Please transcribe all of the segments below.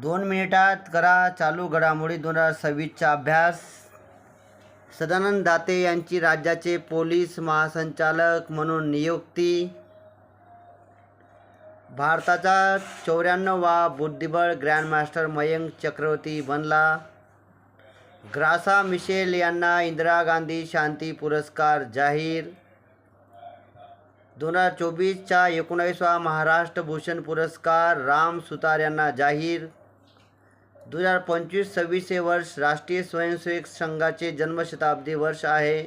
2 मिनिटात करा चालू घडामोडी 2026चा अभ्यास. सदानंद दाते यांची राज्याचे पोलीस महासंचालक म्हणून नियुक्ती. भारताचा 94वा बुद्धिबळ ग्रँडमास्टर मयंक चक्रवर्ती बनला. ग्रासा मिशेल यांना इंदिरा गांधी शांती पुरस्कार जाहीर. 2024चा 19वा महाराष्ट्र भूषण पुरस्कार राम सुतार यांना जाहीर. 2025-26 हे वर्ष राष्ट्रीय स्वयंसेवक संघाचे जन्मशताब्दी वर्ष आहे.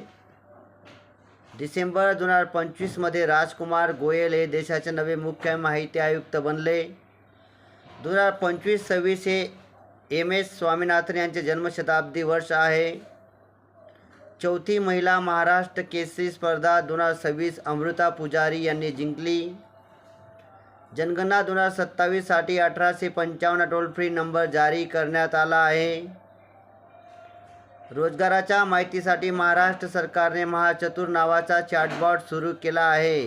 डिसेंबर 2025 मध्ये राजकुमार गोयल हे देशाचे नवे मुख्य माहिती आयुक्त बनले. 2025-26 हे MS स्वामीनाथन यांचे जन्मशताब्दी वर्ष आहे. चौथी महिला महाराष्ट्र केसरी स्पर्धा 2026 अमृता पुजारी यांनी जिंकली. जनगणना 2027 साठी 1855 टोल फ्री नंबर जारी करण्यात आला आहे. रोजगाराच्या माहितीसाठी महाराष्ट्र सरकारने महाचतुर नावाचा चॅटबॉट सुरू केला आहे.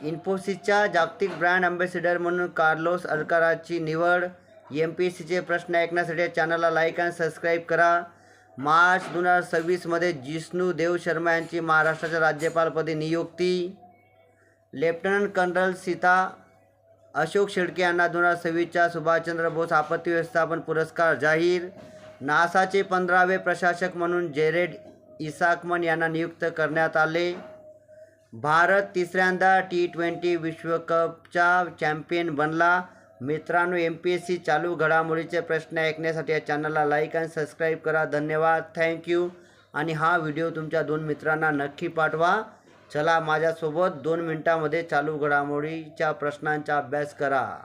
इन्फोसिसच्या जागतिक ब्रँड अँबॅसेडर म्हणून कार्लोस अल्काराजची निवड. MPSCचे प्रश्न ऐकण्यासाठी चॅनलला लाईक आणि सबस्क्राईब करा. मार्च 2026 मध्ये जिष्णू देव शर्मा यांची महाराष्ट्राच्या राज्यपालपदी नियुक्ती. लेफ्टनंट कर्नल सीता अशोक शेळके यांना 2026चा सुभाषचंद्र बोस आपत्ती व्यवस्थापन पुरस्कार जाहीर. नासाचे 15वे प्रशासक म्हणून जेरेड इसाकमन यांना नियुक्त करण्यात आले. भारत तिसऱ्यांदा T20 विश्वकपचा चॅम्पियन बनला. मित्रांनो, MPSC चालू घडामोडीचे प्रश्न ऐकण्यासाठी या चॅनलला लाईक आणि सबस्क्राईब करा. धन्यवाद, थँक्यू. आणि हा व्हिडिओ तुमच्या 2 मित्रांना नक्की पाठवा. चला माझ्यासोबत 2 मिनिटांमध्ये चालू घडामोडीच्या प्रश्नांचा अभ्यास करा.